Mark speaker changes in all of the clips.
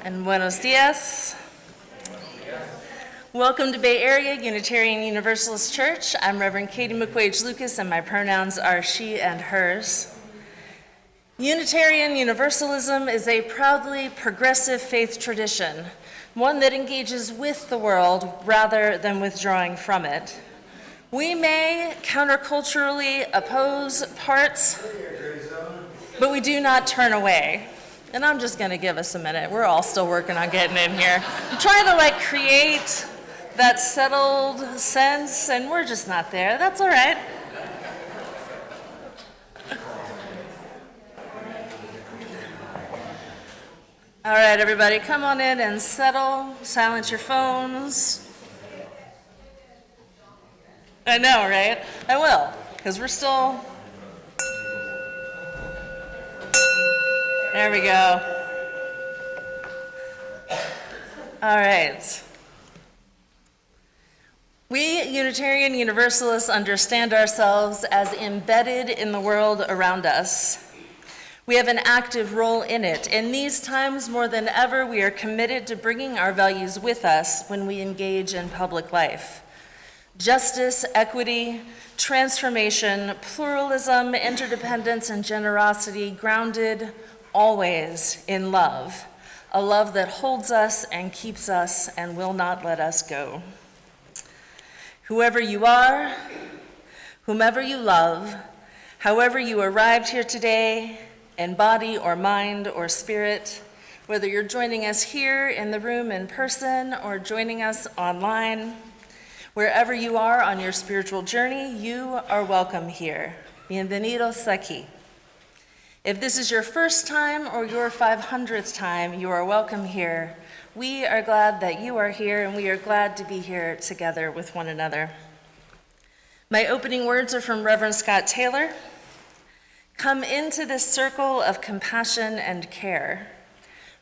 Speaker 1: And buenos dias. Welcome to Bay Area Unitarian Universalist Church. I'm Reverend Katie McQuage-Loukas, and my pronouns are she and hers. Unitarian Universalism is a proudly progressive faith tradition, one that engages with the world rather than withdrawing from it. We may counterculturally oppose parts, but we do not turn away. And I'm just going to give us a minute. We're all still working on getting in here. I'm trying to create that settled sense, and we're just not there. That's all right. All right, everybody, come on in and settle. Silence your phones. I know, right? I will, because we're still... There we go. All right. We Unitarian Universalists understand ourselves as embedded in the world around us. We have an active role in it. In these times, more than ever, we are committed to bringing our values with us when we engage in public life. Justice, equity, transformation, pluralism, interdependence, and generosity grounded always in love, a love that holds us and keeps us and will not let us go. Whoever you are, whomever you love, however you arrived here today, in body or mind or spirit, whether you're joining us here in the room in person or joining us online, wherever you are on your spiritual journey, you are welcome here. Bienvenidos aquí. If this is your first time or your 500th time, you are welcome here. We are glad that you are here, and we are glad to be here together with one another. My opening words are from Reverend Scott Taylor. Come into this circle of compassion and care.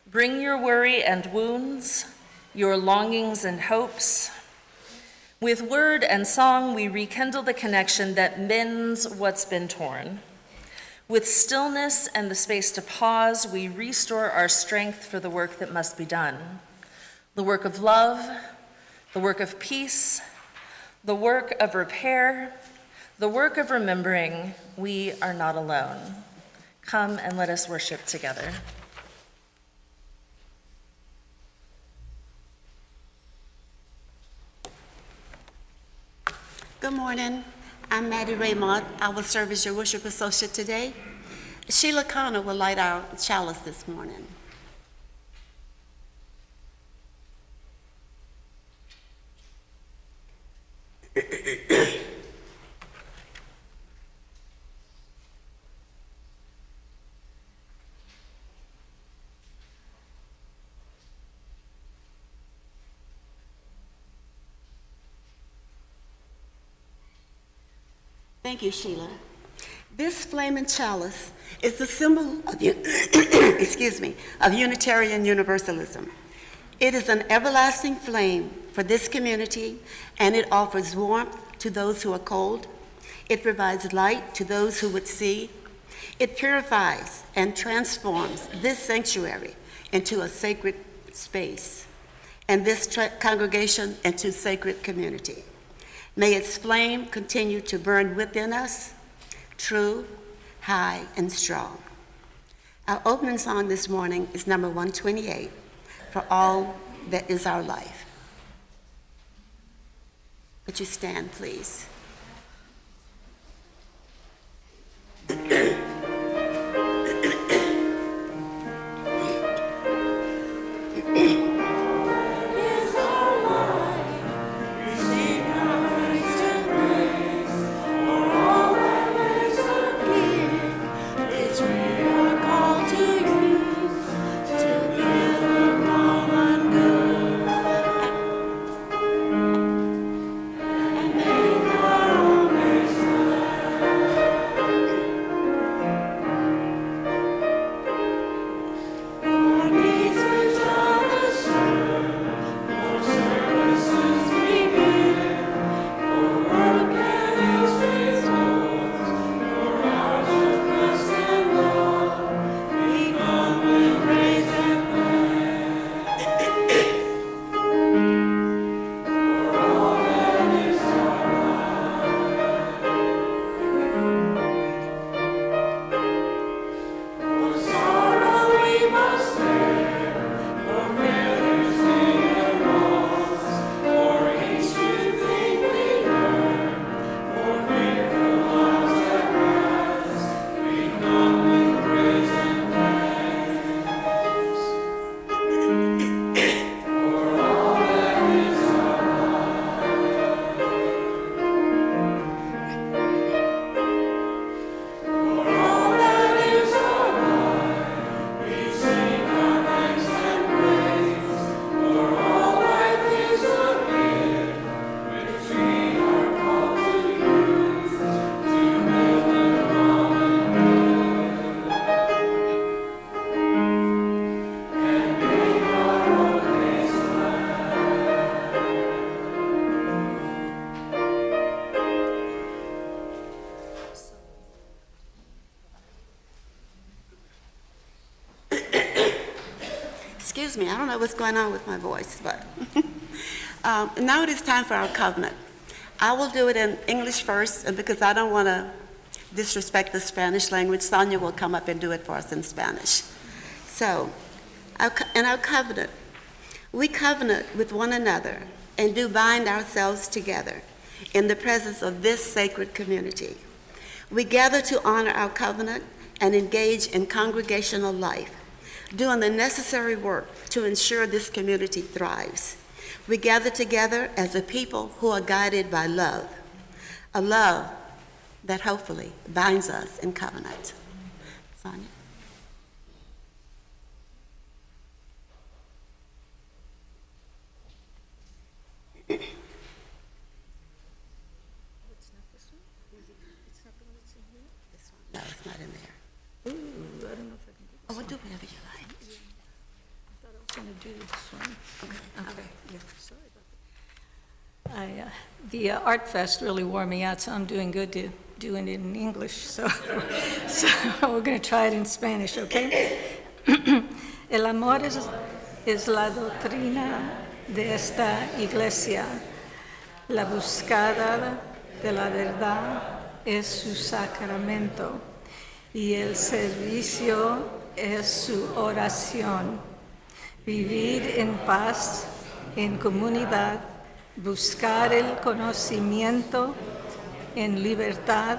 Speaker 1: Bring your worry and wounds, your longings and hopes. With word and song, we rekindle the connection that mends what's been torn. With stillness and the space to pause, we restore our strength for the work that must be done. The work of love, the work of peace, the work of repair, the work of remembering we are not alone. Come and let us worship together.
Speaker 2: Good morning. I'm Maddie Raymond. I will serve as your worship associate today. Sheila Connor will light our chalice this morning. Thank you, Sheila. This flaming chalice is the symbol of, of Unitarian Universalism. It is an everlasting flame for this community, and it offers warmth to those who are cold. It provides light to those who would see. It purifies and transforms this sanctuary into a sacred space, and this congregation into sacred community. May its flame continue to burn within us, true, high, and strong. Our opening song this morning is number 128, For All That Is Our Life. Would you stand, please?
Speaker 3: These words of the
Speaker 2: Excuse me, I don't know what's going on with my voice, but now it is time for our covenant. I will do it in English first, and because I don't want to disrespect the Spanish language, Sonia will come up and do it for us in Spanish. So, in our covenant, we covenant with one another and do bind ourselves together in the presence of this sacred community. We gather to honor our covenant and engage in congregational life, doing the necessary work to ensure this community thrives. We gather together as a people who are guided by love, a love that hopefully binds us in covenant. Sonia? No, it's not in there.
Speaker 3: Ooh, I don't know if I can do this.
Speaker 2: Oh, we'll do whatever you like.
Speaker 3: I thought I was going to do this one.
Speaker 2: Okay. Yeah.
Speaker 3: Sorry about that. The Art Fest really wore me out, so I'm doing good to doing it in English. So we're going to try it in Spanish, okay? El amor es la doctrina de esta iglesia. La buscada de la verdad es su sacramento y el servicio es su oración. Vivir en paz, en comunidad, buscar el conocimiento en libertad,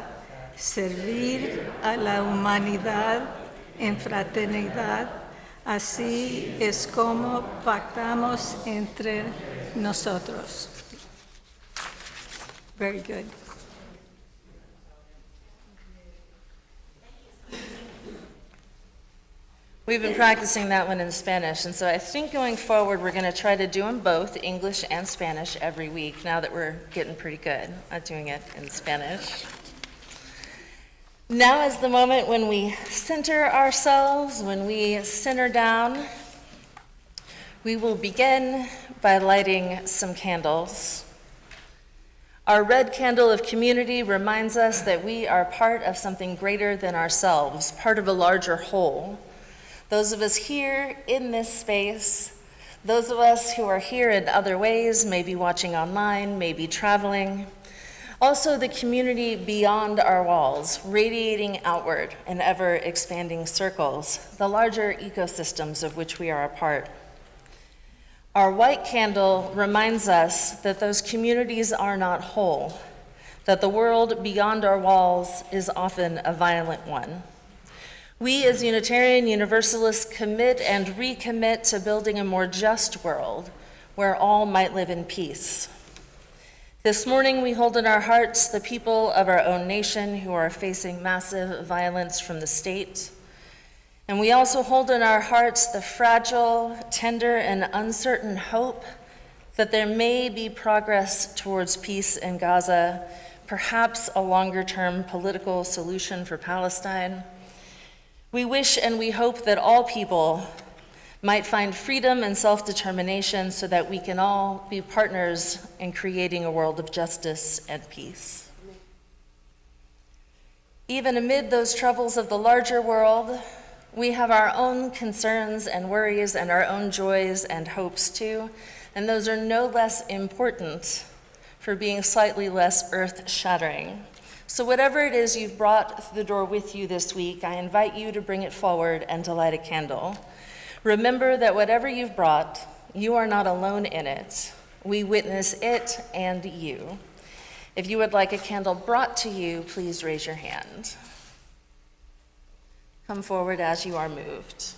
Speaker 3: servir a la humanidad en fraternidad. Así es como pactamos entre nosotros. Very good.
Speaker 1: We've been practicing that one in Spanish, and so I think going forward, we're going to try to do them both, English and Spanish, every week, now that we're getting pretty good at doing it in Spanish. Now is the moment when we center ourselves, when we center down. We will begin by lighting some candles. Our red candle of community reminds us that we are part of something greater than ourselves, part of a larger whole. Those of us here in this space, those of us who are here in other ways, maybe watching online, maybe traveling. Also the community beyond our walls, radiating outward in ever-expanding circles, the larger ecosystems of which we are a part. Our white candle reminds us that those communities are not whole, that the world beyond our walls is often a violent one. We as Unitarian Universalists commit and recommit to building a more just world where all might live in peace. This morning we hold in our hearts the people of our own nation who are facing massive violence from the state. And we also hold in our hearts the fragile, tender, and uncertain hope that there may be progress towards peace in Gaza, perhaps a longer-term political solution for Palestine. We wish and we hope that all people might find freedom and self-determination so that we can all be partners in creating a world of justice and peace. Even amid those troubles of the larger world, we have our own concerns and worries and our own joys and hopes too, and those are no less important for being slightly less earth-shattering. So whatever it is you've brought through the door with you this week, I invite you to bring it forward and to light a candle. Remember that whatever you've brought, you are not alone in it. We witness it and you. If you would like a candle brought to you, please raise your hand. Come forward as you are moved.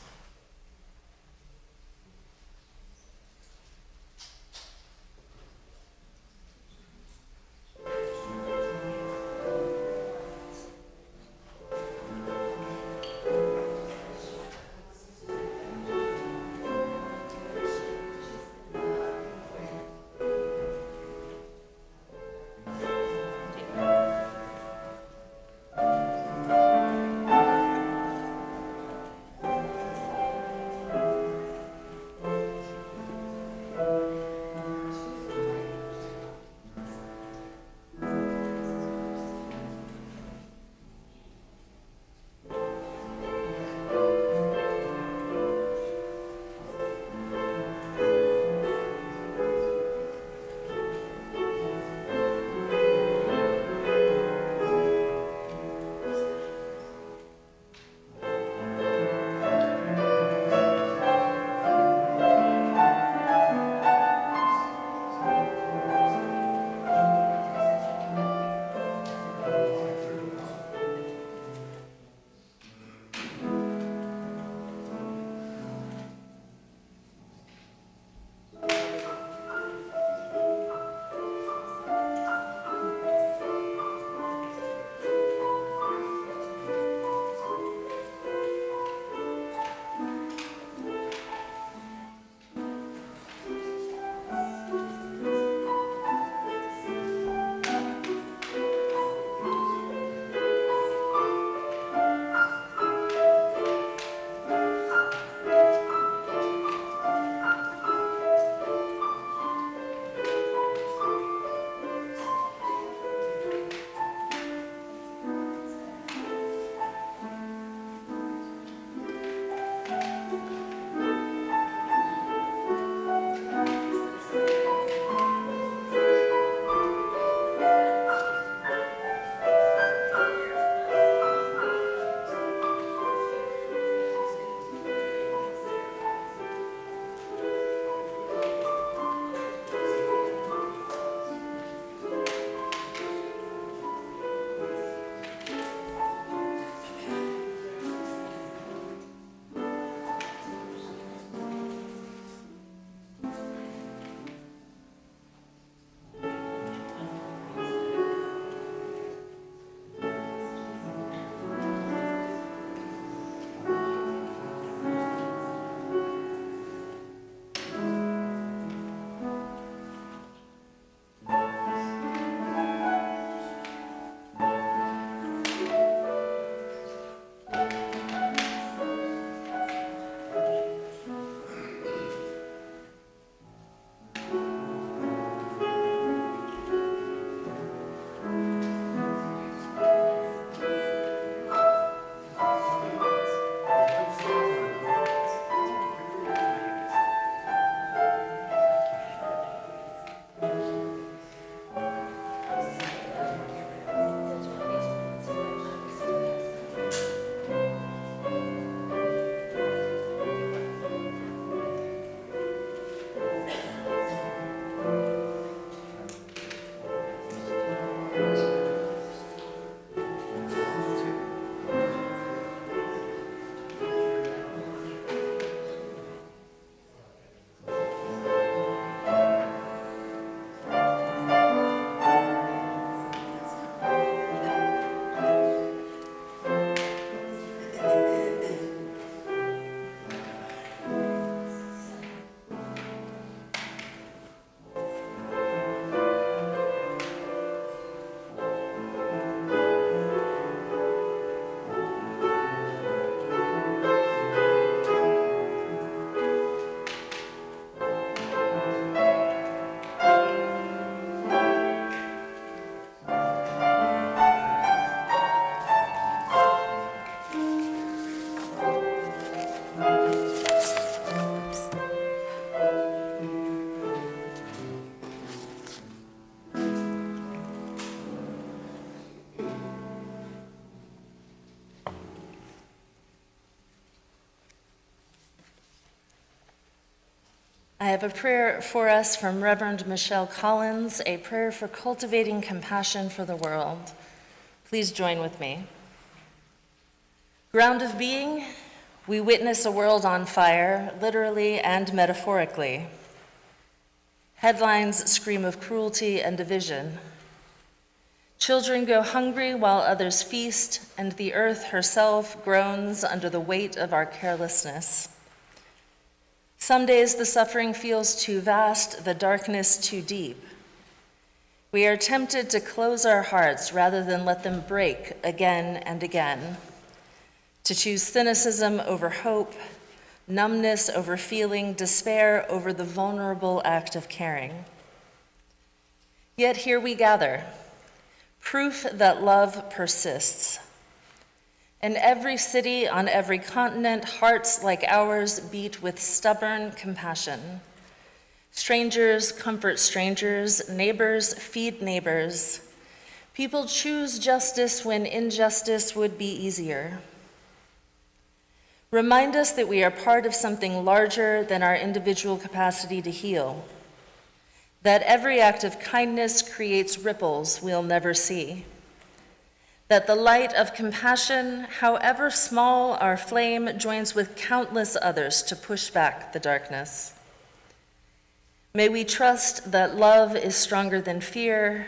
Speaker 1: I have a prayer for us from Reverend Michelle Collins, a prayer for cultivating compassion for the world. Please join with me. Ground of being, we witness a world on fire, literally and metaphorically. Headlines scream of cruelty and division. Children go hungry while others feast, and the earth herself groans under the weight of our carelessness. Some days the suffering feels too vast, the darkness too deep. We are tempted to close our hearts rather than let them break again and again, to choose cynicism over hope, numbness over feeling, despair over the vulnerable act of caring. Yet here we gather, proof that love persists. In every city, on every continent, hearts like ours beat with stubborn compassion. Strangers comfort strangers, neighbors feed neighbors. People choose justice when injustice would be easier. Remind us that we are part of something larger than our individual capacity to heal, that every act of kindness creates ripples we'll never see, that the light of compassion, however small our flame, joins with countless others to push back the darkness. May we trust that love is stronger than fear,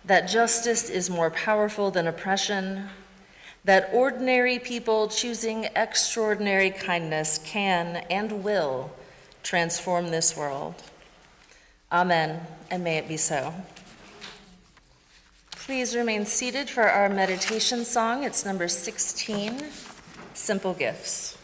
Speaker 1: that justice is more powerful than oppression, that ordinary people choosing extraordinary kindness can and will transform this world. Amen, and may it be so. Please remain seated for our meditation song. It's number 16, Simple Gifts.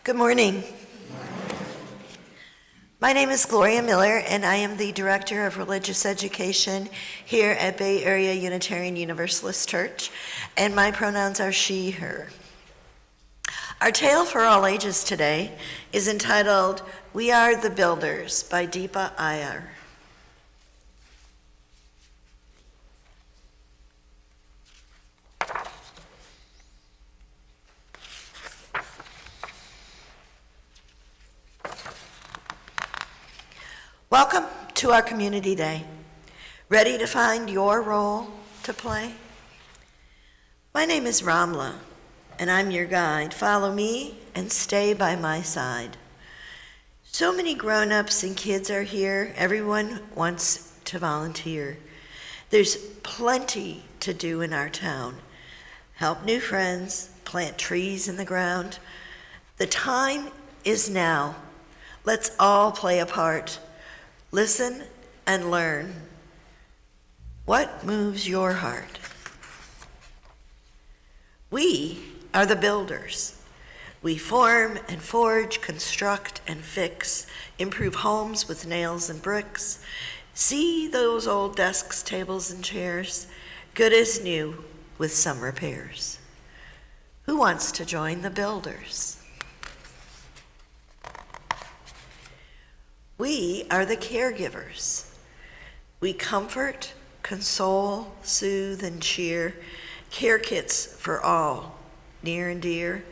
Speaker 4: Good morning. My name is Gloria Miller, and I am the Director of Religious Education here at Bay Area Unitarian Universalist Church, and my pronouns are she, her. Our tale for all ages today is entitled, We Are the Builders by Deepa Iyer. Welcome to our community day. Ready to find your role to play? My name is Ramla, and I'm your guide. Follow me and stay by my side. So many grown-ups and kids are here. Everyone wants to volunteer. There's plenty to do in our town. Help new friends, plant trees in the ground. The time is now. Let's all play a part. Listen and learn. What moves your heart? We are the builders. We form and forge, construct and fix, improve homes with nails and bricks. See those old desks, tables, and chairs, good as new with some repairs. Who wants to join the builders? We are the caregivers. We comfort, console, soothe, and cheer. Care kits for all, near and dear.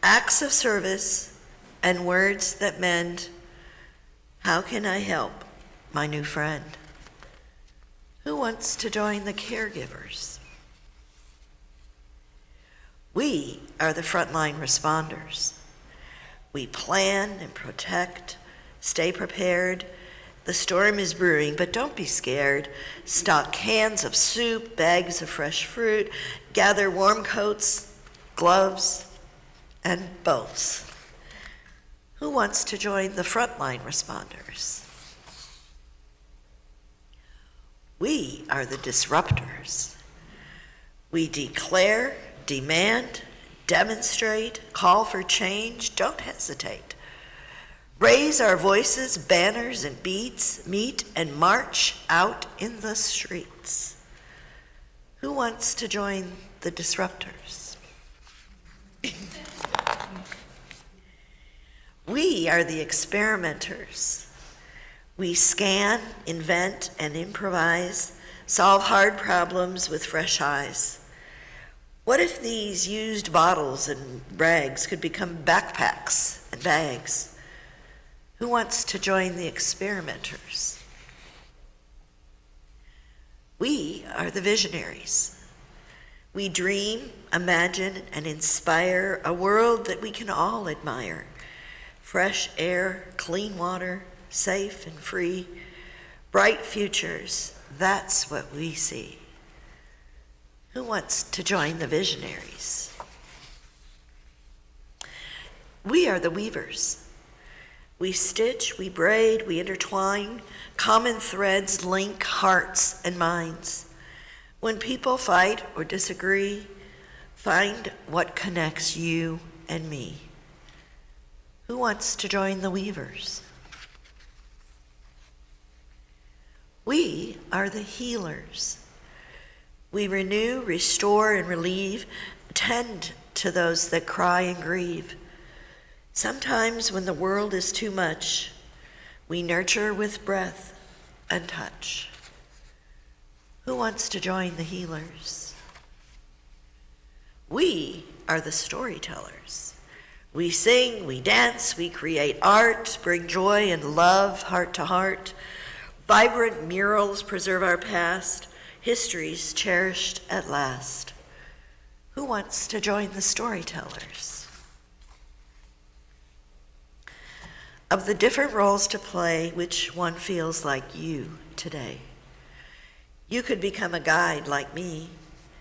Speaker 4: Acts of service and words that mend. How can I help my new friend? Who wants to join the caregivers? We are the frontline responders. We plan and protect, stay prepared. The storm is brewing, but don't be scared. Stock cans of soup, bags of fresh fruit, gather warm coats, gloves, and boats. Who wants to join the frontline responders? We are the disruptors. We declare, demand, demonstrate, call for change, don't hesitate. Raise our voices, banners, and beats, meet and march out in the streets. Who wants to join the disruptors? We are the experimenters. We scan, invent, and improvise, solve hard problems with fresh eyes. What if these used bottles and rags could become backpacks and bags? Who wants to join the experimenters? We are the visionaries. We dream, imagine, and inspire a world that we can all admire. Fresh air, clean water, safe and free, bright futures, that's what we see. Who wants to join the visionaries? We are the weavers. We stitch, we braid, we intertwine. Common threads link hearts and minds. When people fight or disagree, find what connects you and me. Who wants to join the weavers? We are the healers. We renew, restore, and relieve, tend to those that cry and grieve. Sometimes when the world is too much, we nurture with breath and touch. Who wants to join the healers? We are the storytellers. We sing, we dance, we create art, bring joy and love heart to heart. Vibrant murals preserve our past, histories cherished at last. Who wants to join the storytellers? Of the different roles to play, which one feels like you today? You could become a guide like me,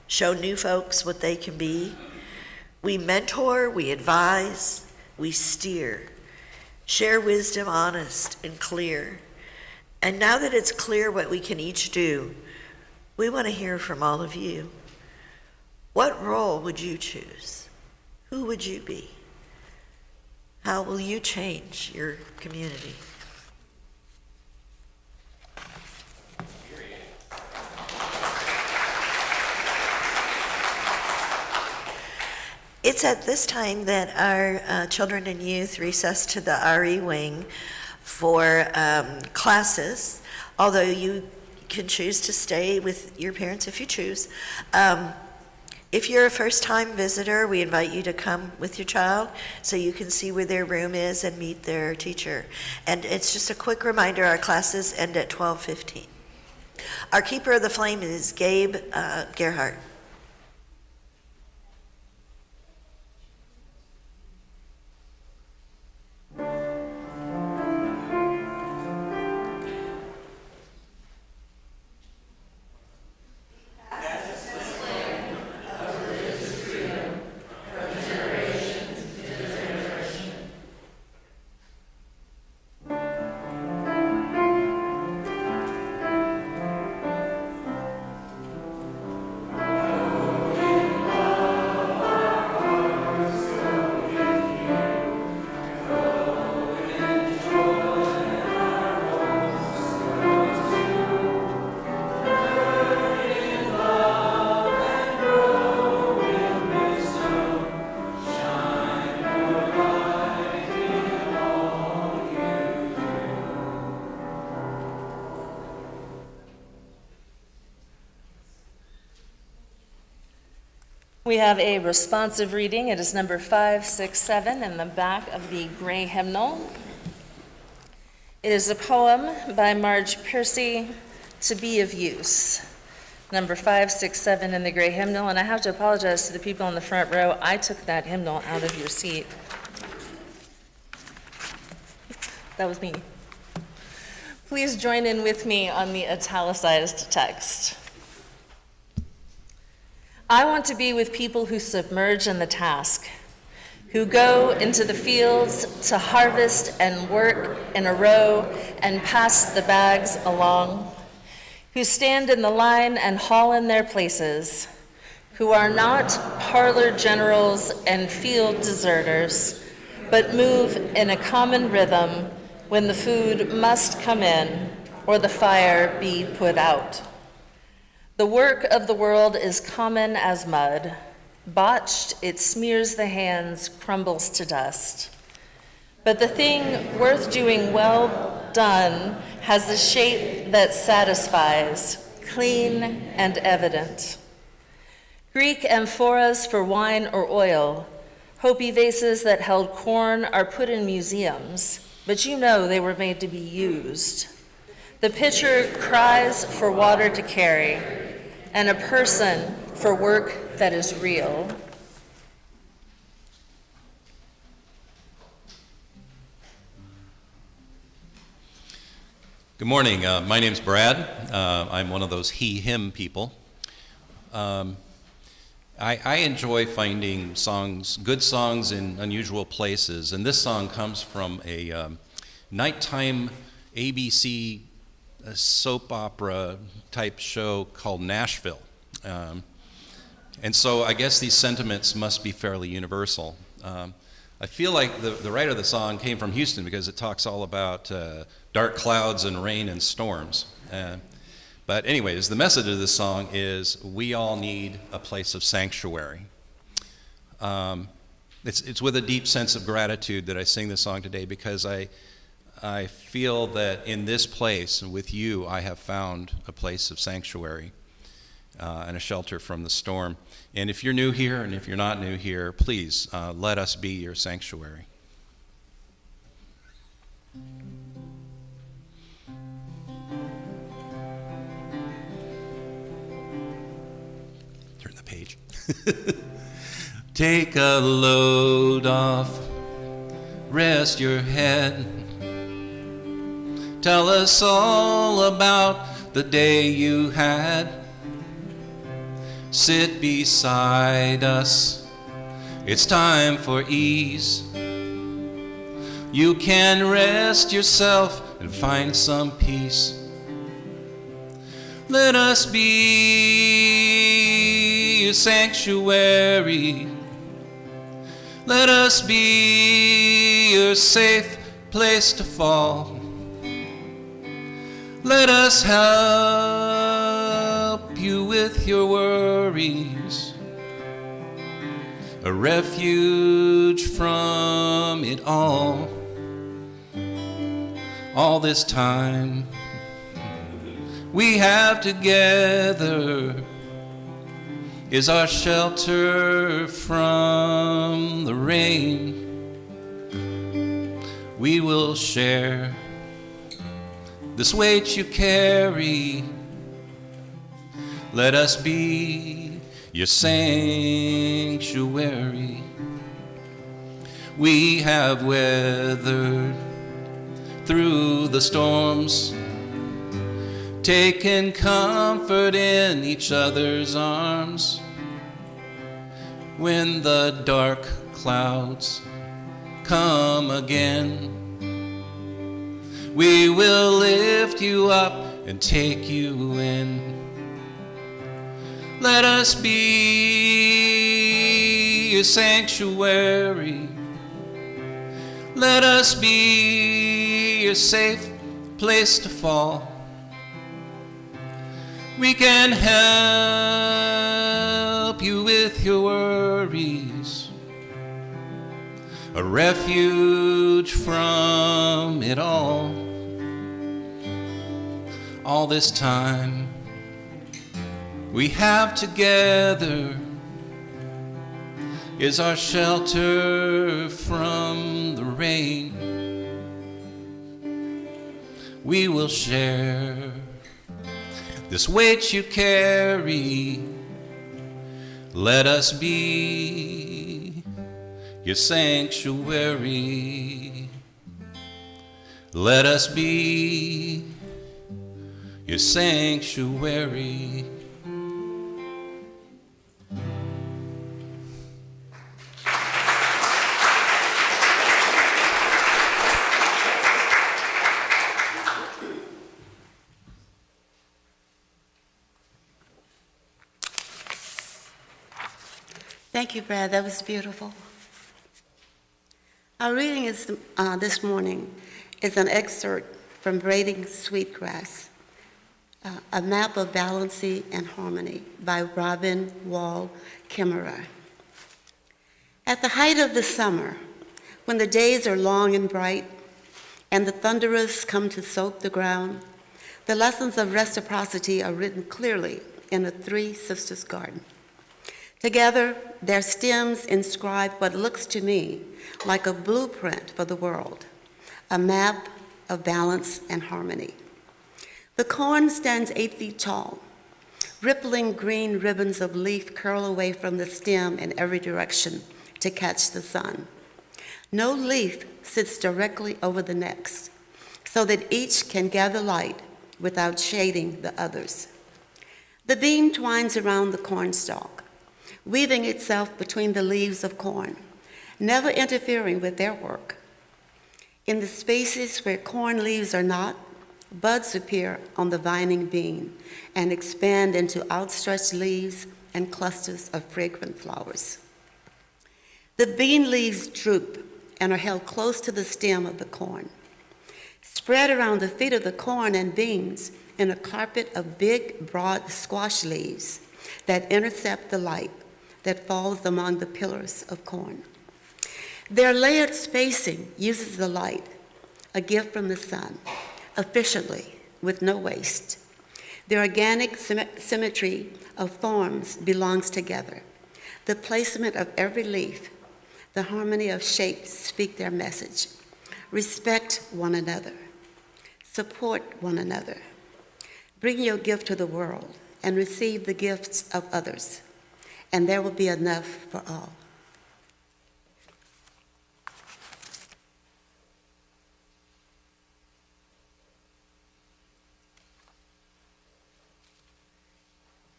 Speaker 4: show new folks what they can be. We mentor, we advise, we steer, share wisdom honest and clear. And now that it's clear what we can each do, we want to hear from all of you. What role would you choose? Who would you be? How will you change your community? It's at this time that our children and youth recess to the RE wing for classes, although you can choose to stay with your parents if you choose. If you're a first-time visitor, we invite you to come with your child so you can see where their room is and meet their teacher. And it's just a quick reminder, our classes end at 12:15. Our keeper of the flame is Gabe Gerhardt.
Speaker 1: We have a responsive reading. It is number 567 in the back of the gray hymnal. It is a poem by Marge Piercy, To Be of Use. Number 567 in the gray hymnal, and I have to apologize to the people in the front row. I took that hymnal out of your seat. That was me. Please join in with me on the italicized text. I want to be with people who submerge in the task, who go into the fields to harvest and work in a row and pass the bags along, who stand in the line and haul in their places, who are not parlor generals and field deserters, but move in a common rhythm when the food must come in or the fire be put out. The work of the world is common as mud. Botched, it smears the hands, crumbles to dust. But the thing worth doing well done has a shape that satisfies, clean and evident. Greek amphoras for wine or oil, Hopi vases that held corn are put in museums, but you know they were made to be used. The pitcher cries for water to carry, and a person for work that is real.
Speaker 5: Good morning. My name's Brad. I'm one of those he/him people. I enjoy finding songs, good songs in unusual places, and this song comes from a nighttime ABC soap opera type show called Nashville. And so I guess these sentiments must be fairly universal. I feel like the writer of the song came from Houston because it talks all about dark clouds and rain and storms. But anyways, the message of this song is we all need a place of sanctuary. It's with a deep sense of gratitude that I sing this song today because I feel that in this place, with you, I have found a place of sanctuary and a shelter from the storm. And if you're new here, and if you're not new here, please let us be your sanctuary. Turn the page. Take a load off, rest your head. Tell us all about the day you had. Sit beside us, it's time for ease. You can rest yourself and find some peace. Let us be your sanctuary. Let us be your safe place to fall. Let us help you with your worries, a refuge from it all. All this time we have together is our shelter from the rain. We will share this weight you carry. Let us be your sanctuary. We have weathered through the storms, taken comfort in each other's arms. When the dark clouds come again, we will lift you up and take you in. Let us be your sanctuary. Let us be your safe place to fall. We can help you with your worries, a refuge from it all. All this time we have together is our shelter from the rain. We will share this weight you carry. Let us be your sanctuary. let us be your sanctuary.
Speaker 2: Thank you, Brad. That was beautiful. Our reading is this morning is an excerpt from Braiding Sweetgrass, A Map of Balancy and Harmony by Robin Wall Kimmerer. At the height of the summer, when the days are long and bright and the thunderers come to soak the ground, the lessons of reciprocity are written clearly in a Three Sisters garden. Together, their stems inscribe what looks to me like a blueprint for the world, a map of balance and harmony. The corn stands 8 feet tall. Rippling green ribbons of leaf curl away from the stem in every direction to catch the sun. No leaf sits directly over the next, so that each can gather light without shading the others. The bean twines around the cornstalk, weaving itself between the leaves of corn, never interfering with their work. In the spaces where corn leaves are not, buds appear on the vining bean and expand into outstretched leaves and clusters of fragrant flowers. The bean leaves droop and are held close to the stem of the corn. Spread around the feet of the corn and beans in a carpet of big, broad squash leaves that intercept the light that falls among the pillars of corn. Their layered spacing uses the light, a gift from the sun, efficiently, with no waste. Their organic symmetry of forms belongs together. The placement of every leaf, the harmony of shapes speak their message. Respect one another. Support one another. Bring your gift to the world and receive the gifts of others, and there will be enough for all.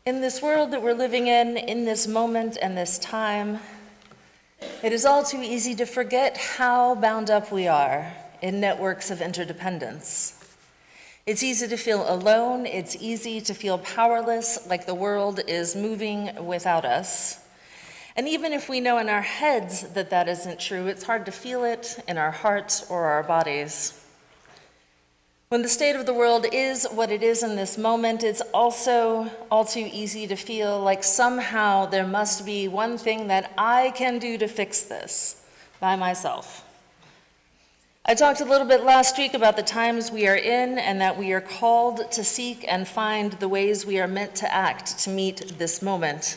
Speaker 1: In this world that we're living in this moment and this time, it is all too easy to forget how bound up we are in networks of interdependence. It's easy to feel alone, it's easy to feel powerless, like the world is moving without us. And even if we know in our heads that that isn't true, it's hard to feel it in our hearts or our bodies. When the state of the world is what it is in this moment, it's also all too easy to feel like somehow there must be one thing that I can do to fix this by myself. I talked a little bit last week about the times we are in and that we are called to seek and find the ways we are meant to act to meet this moment.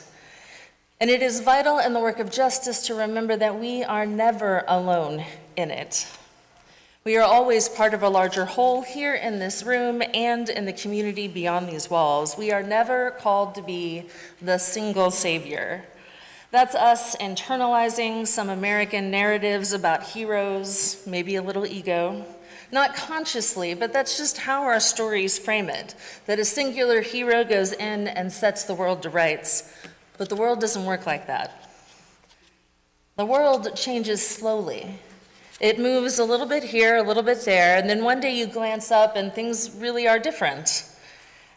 Speaker 1: And it is vital in the work of justice to remember that we are never alone in it. We are always part of a larger whole here in this room and in the community beyond these walls. We are never called to be the single savior. That's us internalizing some American narratives about heroes, maybe a little ego. Not consciously, but that's just how our stories frame it, that a singular hero goes in and sets the world to rights. But the world doesn't work like that. The world changes slowly. It moves a little bit here, a little bit there, and then one day you glance up and things really are different.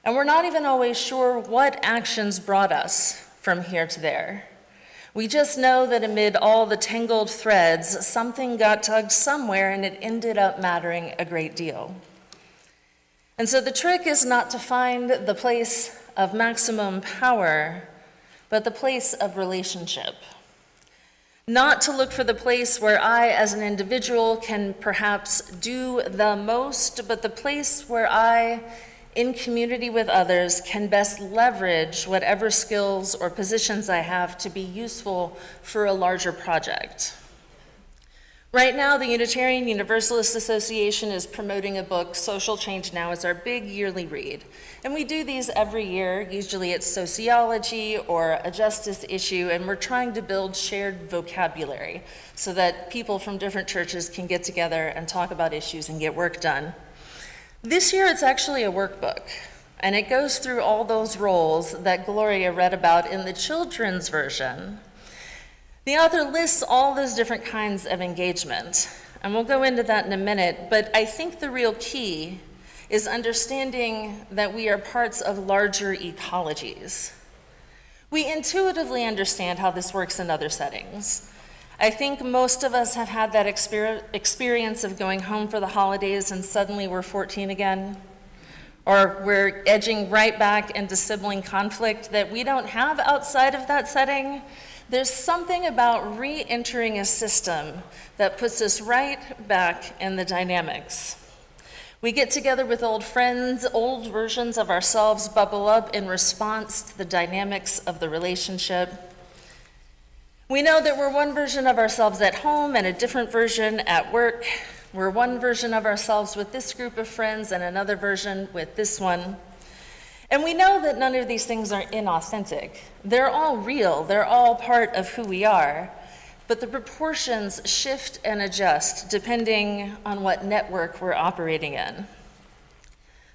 Speaker 1: And we're not even always sure what actions brought us from here to there. We just know that amid all the tangled threads, something got tugged somewhere and it ended up mattering a great deal. And so the trick is not to find the place of maximum power, but the place of relationship. Not to look for the place where I, as an individual, can perhaps do the most, but the place where I, in community with others, can best leverage whatever skills or positions I have to be useful for a larger project. Right now, the Unitarian Universalist Association is promoting a book, Social Change Now. It's our big yearly read. And we do these every year. Usually it's sociology or a justice issue, and we're trying to build shared vocabulary so that people from different churches can get together and talk about issues and get work done. This year, it's actually a workbook, and it goes through all those roles that Gloria read about in the children's version. The author lists all those different kinds of engagement, and we'll go into that in a minute, but I think the real key is understanding that we are parts of larger ecologies. We intuitively understand how this works in other settings. I think most of us have had that experience of going home for the holidays and suddenly we're 14 again, or we're edging right back into sibling conflict that we don't have outside of that setting. There's something about re-entering a system that puts us right back in the dynamics. We get together with old friends, old versions of ourselves bubble up in response to the dynamics of the relationship. We know that we're one version of ourselves at home and a different version at work. We're one version of ourselves with this group of friends and another version with this one. And we know that none of these things are inauthentic. They're all real, they're all part of who we are, but the proportions shift and adjust depending on what network we're operating in.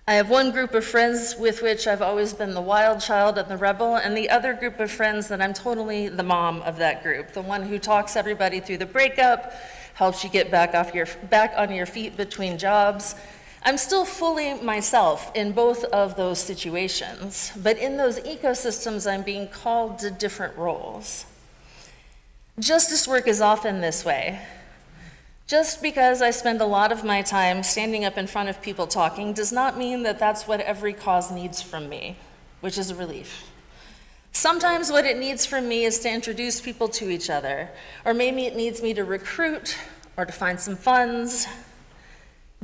Speaker 1: I have one group of friends with which I've always been the wild child and the rebel, and the other group of friends that I'm totally the mom of that group, the one who talks everybody through the breakup, helps you get back on your feet between jobs. I'm still fully myself in both of those situations, but in those ecosystems, I'm being called to different roles. Justice work is often this way. Just because I spend a lot of my time standing up in front of people talking does not mean that that's what every cause needs from me, which is a relief. Sometimes what it needs from me is to introduce people to each other, or maybe it needs me to recruit or to find some funds.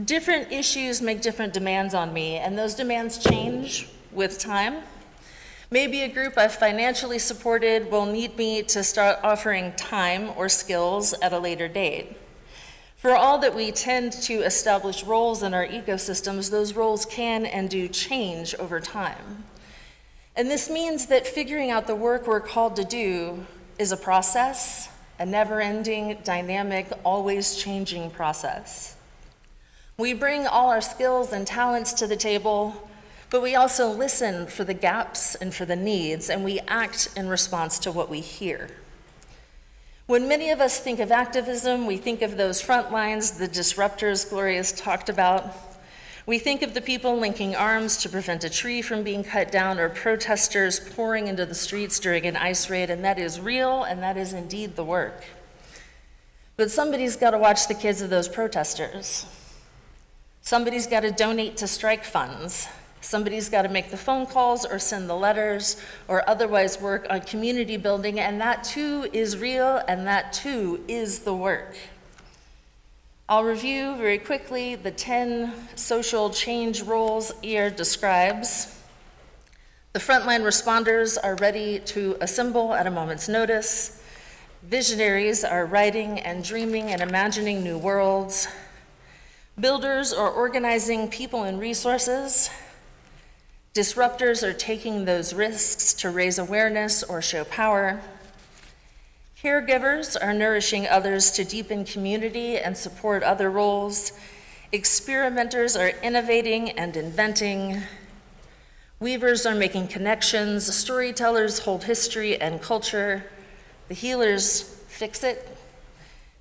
Speaker 1: Different issues make different demands on me, and those demands change with time. Maybe a group I've financially supported will need me to start offering time or skills at a later date. For all that we tend to establish roles in our ecosystems, those roles can and do change over time. And this means that figuring out the work we're called to do is a process, a never-ending, dynamic, always changing process. We bring all our skills and talents to the table, but we also listen for the gaps and for the needs, and we act in response to what we hear. When many of us think of activism, we think of those front lines, the disruptors Gloria's talked about. We think of the people linking arms to prevent a tree from being cut down, or protesters pouring into the streets during an ICE raid, and that is real, and that is indeed the work. But somebody's got to watch the kids of those protesters. Somebody's got to donate to strike funds. Somebody's got to make the phone calls or send the letters or otherwise work on community building, and that too is real, and that too is the work. I'll review very quickly the 10 social change roles EAR describes. The frontline responders are ready to assemble at a moment's notice. Visionaries are writing and dreaming and imagining new worlds. Builders are organizing people and resources. Disruptors are taking those risks to raise awareness or show power. Caregivers are nourishing others to deepen community and support other roles. Experimenters are innovating and inventing. Weavers are making connections. Storytellers hold history and culture. The healers fix it.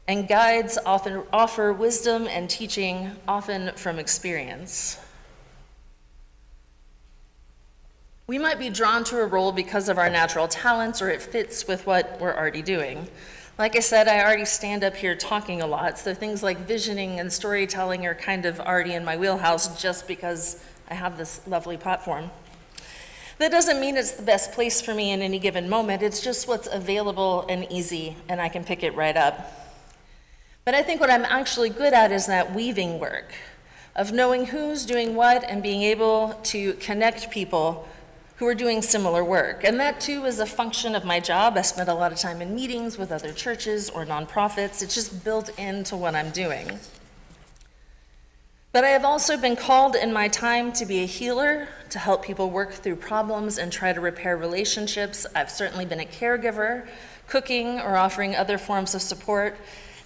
Speaker 1: And guides often offer wisdom and teaching, often from experience. We might be drawn to a role because of our natural talents, or it fits with what we're already doing. Like I said, I already stand up here talking a lot, so things like visioning and storytelling are kind of already in my wheelhouse just because I have this lovely platform. That doesn't mean it's the best place for me in any given moment, it's just what's available and easy, and I can pick it right up. But I think what I'm actually good at is that weaving work, of knowing who's doing what and being able to connect people who are doing similar work. And that too is a function of my job. I spend a lot of time in meetings with other churches or nonprofits. It's just built into what I'm doing. But I have also been called in my time to be a healer, to help people work through problems and try to repair relationships. I've certainly been a caregiver, cooking or offering other forms of support.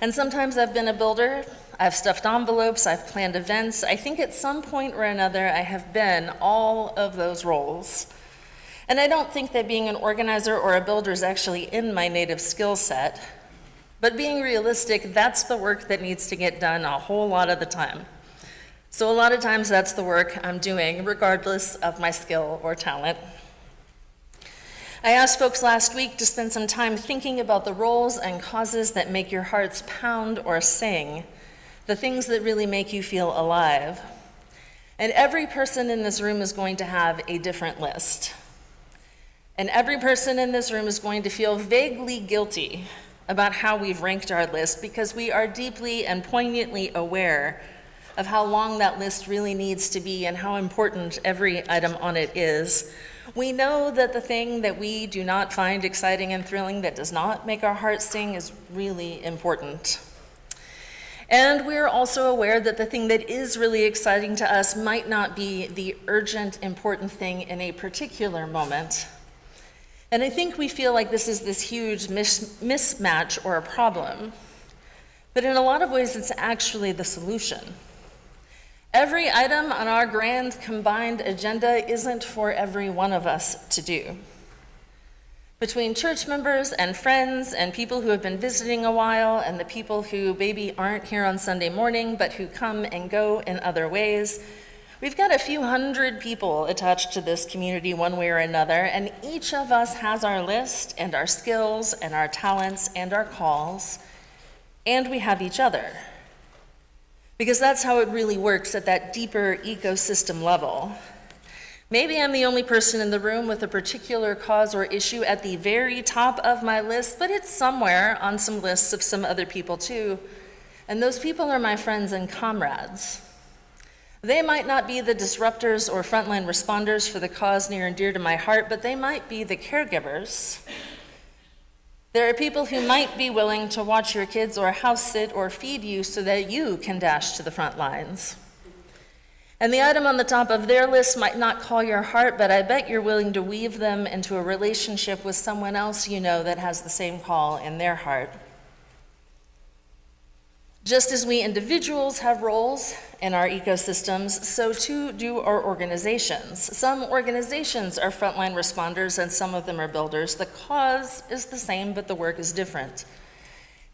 Speaker 1: And sometimes I've been a builder. I've stuffed envelopes, I've planned events. I think at some point or another I have been all of those roles. And I don't think that being an organizer or a builder is actually in my native skill set. But being realistic, that's the work that needs to get done a whole lot of the time. So a lot of times that's the work I'm doing, regardless of my skill or talent. I asked folks last week to spend some time thinking about the roles and causes that make your hearts pound or sing, the things that really make you feel alive. And every person in this room is going to have a different list. And every person in this room is going to feel vaguely guilty about how we've ranked our list, because we are deeply and poignantly aware of how long that list really needs to be and how important every item on it is. We know that the thing that we do not find exciting and thrilling, that does not make our hearts sing, is really important. And we're also aware that the thing that is really exciting to us might not be the urgent, important thing in a particular moment. And I think we feel like this is this huge mismatch or a problem. But in a lot of ways, it's actually the solution. Every item on our grand combined agenda isn't for every one of us to do. Between church members and friends and people who have been visiting a while and the people who maybe aren't here on Sunday morning but who come and go in other ways, we've got a few hundred people attached to this community one way or another, and each of us has our list and our skills and our talents and our calls, and we have each other. Because that's how it really works at that deeper ecosystem level. Maybe I'm the only person in the room with a particular cause or issue at the very top of my list, but it's somewhere on some lists of some other people too. And those people are my friends and comrades. They might not be the disruptors or frontline responders for the cause near and dear to my heart, but they might be the caregivers. There are people who might be willing to watch your kids or house sit or feed you so that you can dash to the front lines. And the item on the top of their list might not call your heart, but I bet you're willing to weave them into a relationship with someone else you know that has the same call in their heart. Just as we individuals have roles in our ecosystems, so too do our organizations. Some organizations are frontline responders and some of them are builders. The cause is the same, but the work is different.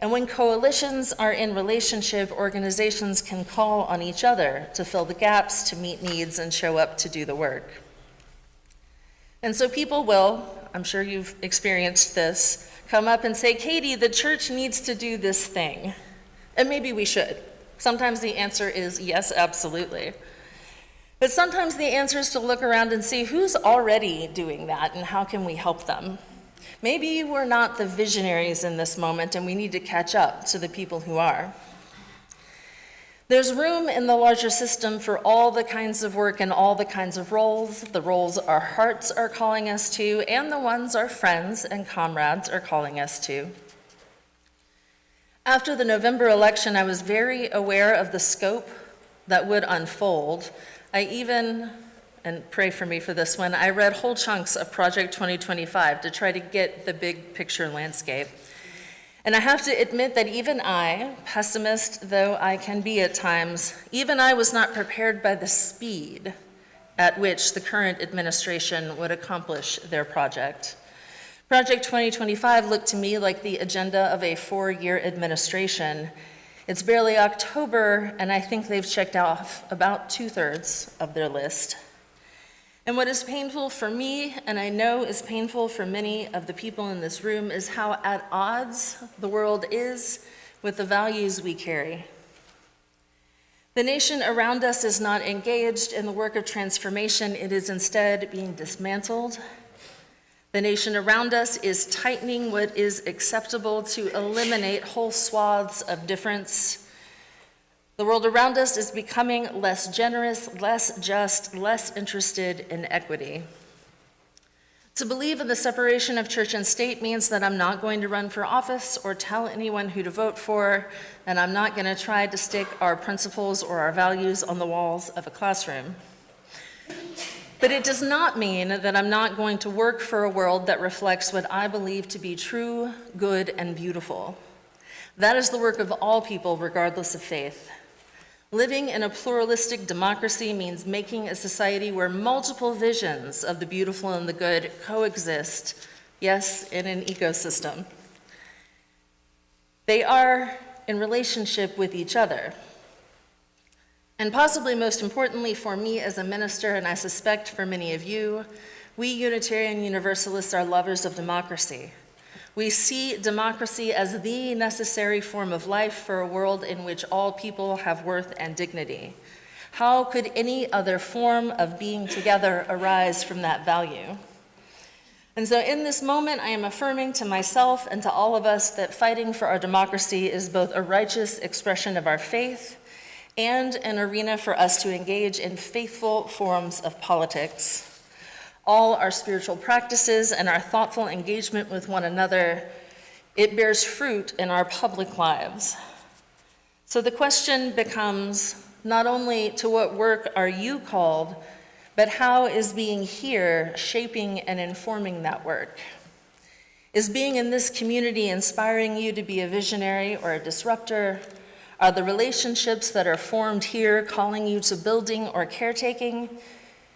Speaker 1: And when coalitions are in relationship, organizations can call on each other to fill the gaps, to meet needs, and show up to do the work. And so people will, I'm sure you've experienced this, come up and say, Katie, the church needs to do this thing. And maybe we should. Sometimes the answer is yes, absolutely. But sometimes the answer is to look around and see who's already doing that and how can we help them. Maybe we're not the visionaries in this moment and we need to catch up to the people who are. There's room in the larger system for all the kinds of work and all the kinds of roles, the roles our hearts are calling us to and the ones our friends and comrades are calling us to. After the November election, I was very aware of the scope that would unfold. I even, and pray for me for this one, I read whole chunks of Project 2025 to try to get the big picture landscape. And I have to admit that even I, pessimist though I can be at times, even I was not prepared by the speed at which the current administration would accomplish their project. Project 2025 looked to me like the agenda of a 4-year administration. It's barely October, and I think they've checked off about 2/3 of their list. And what is painful for me, and I know is painful for many of the people in this room, is how at odds the world is with the values we carry. The nation around us is not engaged in the work of transformation. It is instead being dismantled. The nation around us is tightening what is acceptable to eliminate whole swaths of difference. The world around us is becoming less generous, less just, less interested in equity. To believe in the separation of church and state means that I'm not going to run for office or tell anyone who to vote for, and I'm not going to try to stick our principles or our values on the walls of a classroom. But it does not mean that I'm not going to work for a world that reflects what I believe to be true, good, and beautiful. That is the work of all people, regardless of faith. Living in a pluralistic democracy means making a society where multiple visions of the beautiful and the good coexist, yes, in an ecosystem. They are in relationship with each other. And possibly most importantly for me as a minister, and I suspect for many of you, we Unitarian Universalists are lovers of democracy. We see democracy as the necessary form of life for a world in which all people have worth and dignity. How could any other form of being together arise from that value? And so in this moment, I am affirming to myself and to all of us that fighting for our democracy is both a righteous expression of our faith and an arena for us to engage in faithful forms of politics. All our spiritual practices and our thoughtful engagement with one another, it bears fruit in our public lives. So the question becomes not only to what work are you called, but how is being here shaping and informing that work? Is being in this community inspiring you to be a visionary or a disruptor? Are the relationships that are formed here calling you to building or caretaking?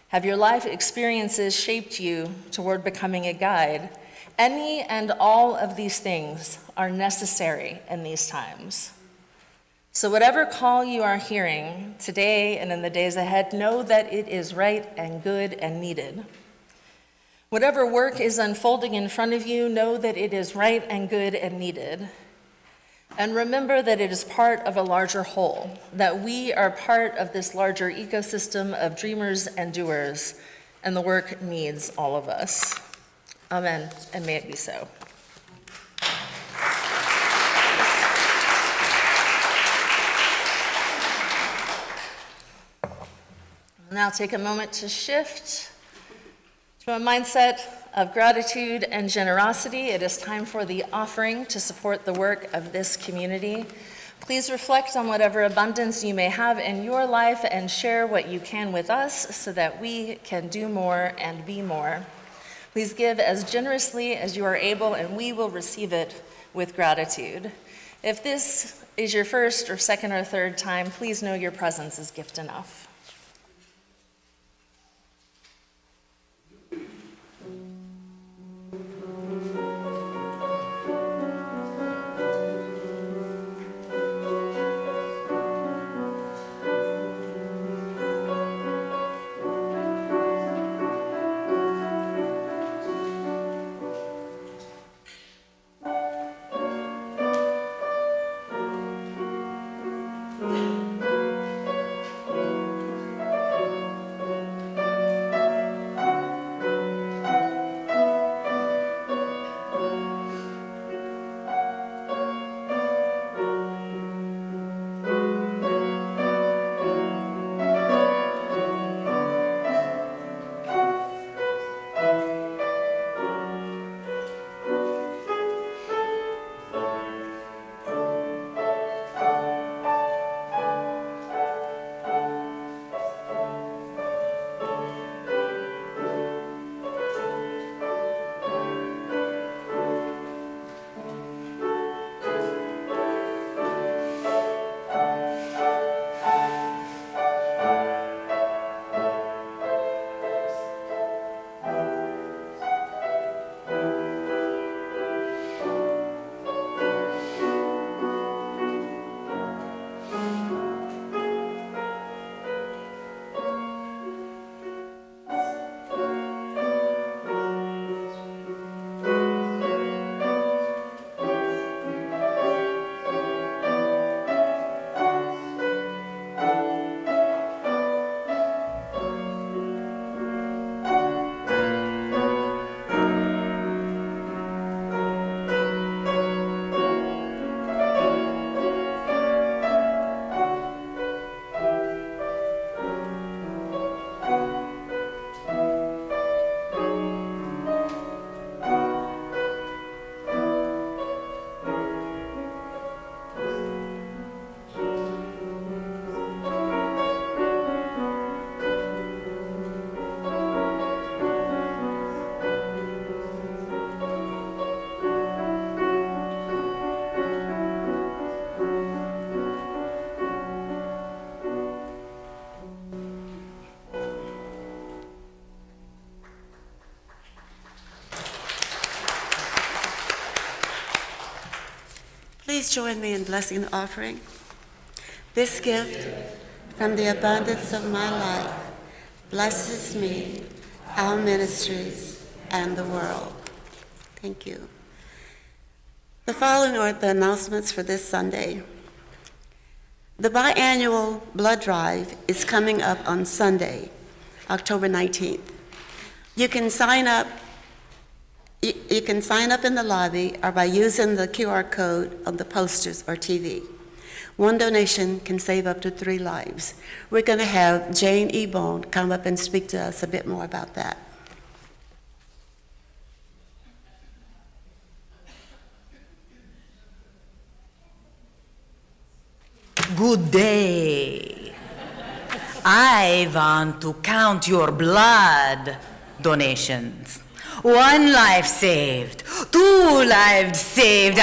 Speaker 1: Have your life experiences shaped you toward becoming a guide? Any and all of these things are necessary in these times. So whatever call you are hearing today and in the days ahead, know that it is right and good and needed. Whatever work is unfolding in front of you, know that it is right and good and needed. And remember that it is part of a larger whole, that we are part of this larger ecosystem of dreamers and doers, and the work needs all of us. Amen, and may it be so. I'll now take a moment to shift to a mindset of gratitude and generosity. It is time for the offering to support the work of this community. Please reflect on whatever abundance you may have in your life and share what you can with us so that we can do more and be more. Please give as generously as you are able, and we will receive it with gratitude. If this is your first or second or third time, please know your presence is gift enough.
Speaker 2: Please join me in blessing the offering. This gift from the abundance of my life blesses me, our ministries, and the world. Thank you. The following are the announcements for this Sunday. The biannual blood drive is coming up on Sunday, October 19th. You can sign up in the lobby or by using the QR code on the posters or TV. One donation can save up to 3 lives. We're going to have Jane Ebone come up and speak to us a bit more about that.
Speaker 6: Good day. I want to count your blood donations. 1 life saved, 2 lives saved, 3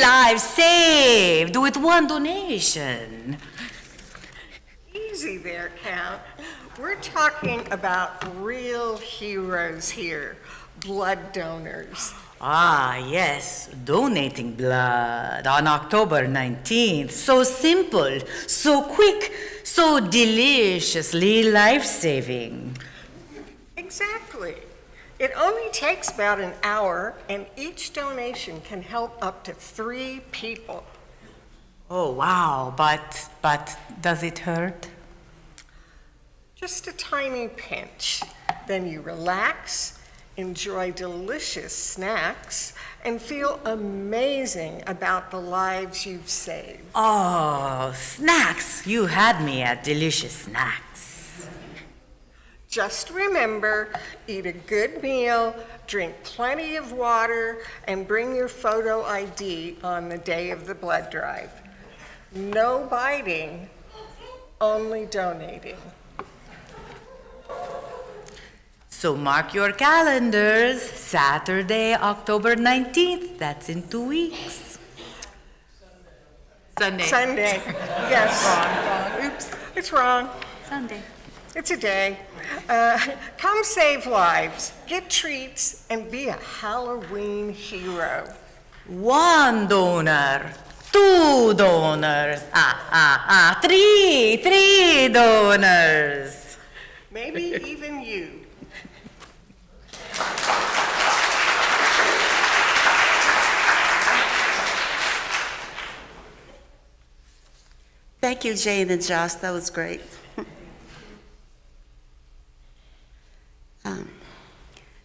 Speaker 6: lives saved with 1 donation.
Speaker 7: Easy there, Count. We're talking about real heroes here, blood donors.
Speaker 6: Ah, yes, donating blood on October 19th. So simple, so quick, so deliciously life-saving.
Speaker 7: Exactly. It only takes about an hour, and each donation can help up to 3 people.
Speaker 6: Oh, wow, but does it hurt?
Speaker 7: Just a tiny pinch. Then you relax, enjoy delicious snacks, and feel amazing about the lives you've saved.
Speaker 6: Oh, snacks. You had me at delicious snacks.
Speaker 7: Just remember, eat a good meal, drink plenty of water, and bring your photo ID on the day of the blood drive. No biting, only donating.
Speaker 6: So mark your calendars, Saturday, October 19th. That's in 2 weeks.
Speaker 7: Sunday. Yes. Wrong. Oops, it's wrong.
Speaker 3: Sunday.
Speaker 7: It's a day. Come save lives, get treats, and be a Halloween hero.
Speaker 6: 1 donor, 2 donors, 3 donors.
Speaker 7: Maybe even you.
Speaker 2: Thank you, Jane and Josh. That was great.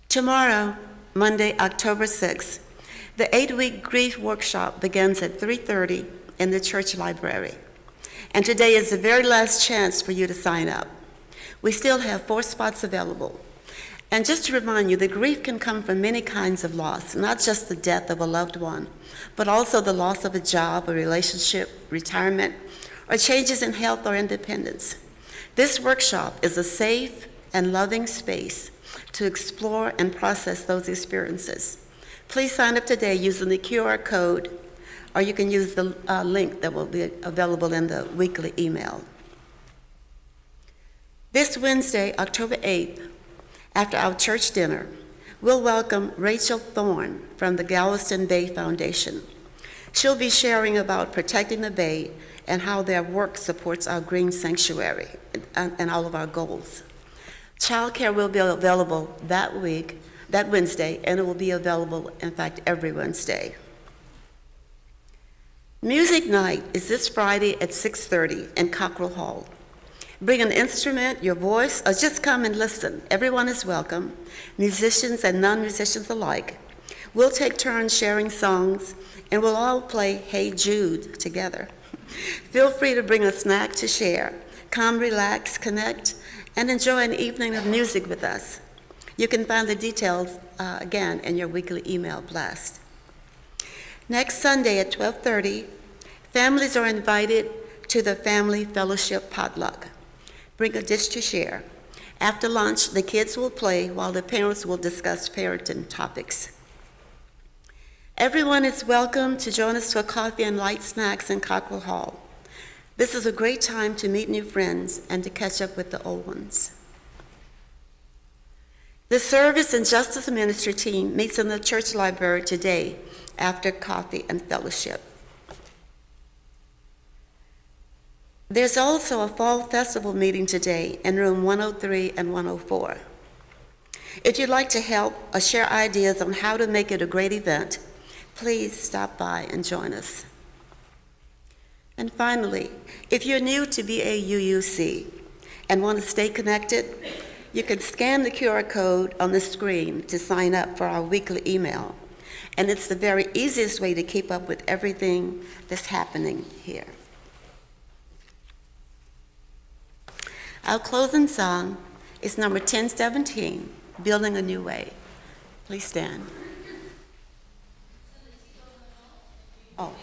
Speaker 2: Tomorrow, Monday, October 6th, the 8-week grief workshop begins at 3:30 in the church library. And today is the very last chance for you to sign up. We still have 4 spots available. And just to remind you, the grief can come from many kinds of loss, not just the death of a loved one, but also the loss of a job, a relationship, retirement, or changes in health or independence. This workshop is a safe and loving space to explore and process those experiences. Please sign up today using the QR code, or you can use the link that will be available in the weekly email. This Wednesday, October 8th, after our church dinner, we'll welcome Rachel Thorne from the Galveston Bay Foundation. She'll be sharing about protecting the Bay and how their work supports our green sanctuary and all of our goals. Childcare will be available that Wednesday, and it will be available, in fact, every Wednesday. Music night is this Friday at 6:30 in Cockrell Hall. Bring an instrument, your voice, or just come and listen. Everyone is welcome, musicians and non-musicians alike. We'll take turns sharing songs, and we'll all play Hey Jude together. Feel free to bring a snack to share. Come, relax, connect, and enjoy an evening of music with us. You can find the details, again, in your weekly email blast. Next Sunday at 12:30, families are invited to the Family Fellowship Potluck. Bring a dish to share. After lunch, the kids will play while the parents will discuss parenting topics. Everyone is welcome to join us for coffee and light snacks in Cockrell Hall. This is a great time to meet new friends and to catch up with the old ones. The Service and Justice Ministry team meets in the church library today after coffee and fellowship. There's also a fall festival meeting today in room 103 and 104. If you'd like to help or share ideas on how to make it a great event, please stop by and join us. And finally, if you're new to BAUUC and want to stay connected, you can scan the QR code on the screen to sign up for our weekly email. And it's the very easiest way to keep up with everything that's happening here. Our closing song is number 1017, Building a New Way. Please stand. Oh.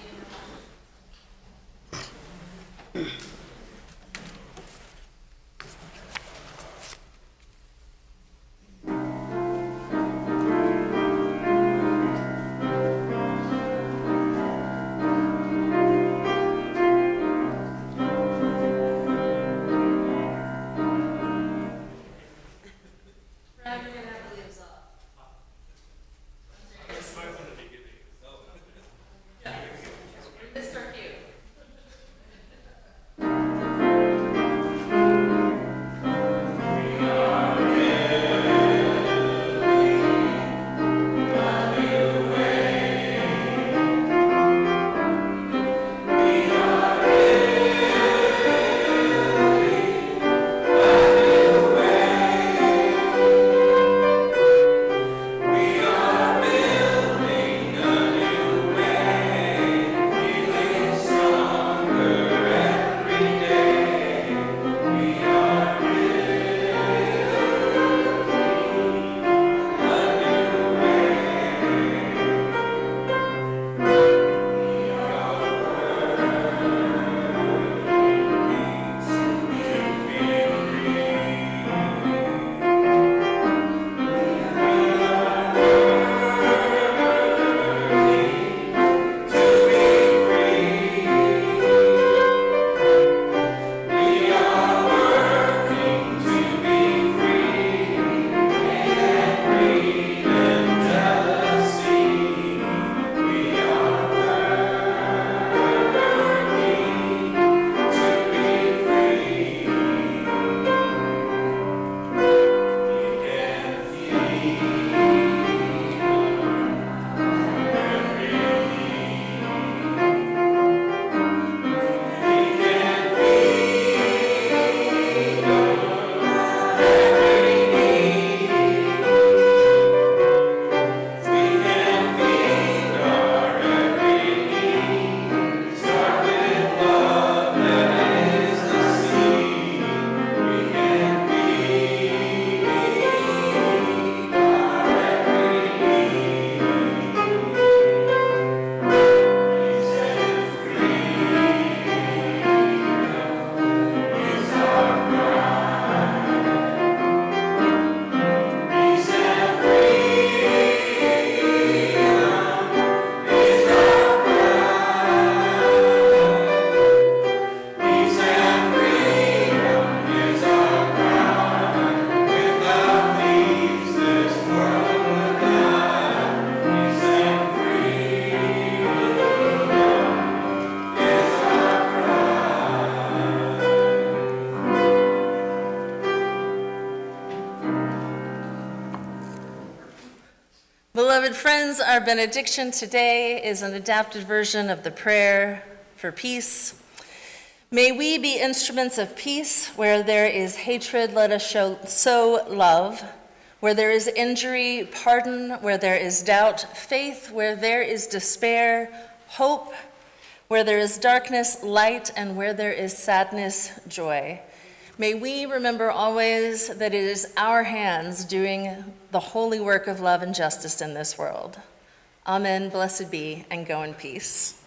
Speaker 1: Beloved friends, our benediction today is an adapted version of the prayer for peace. May we be instruments of peace. Where there is hatred, let us sow love. Where there is injury, pardon. Where there is doubt, faith. Where there is despair, hope. Where there is darkness, light. And where there is sadness, joy. May we remember always that it is our hands doing the holy work of love and justice in this world. Amen, blessed be, and go in peace.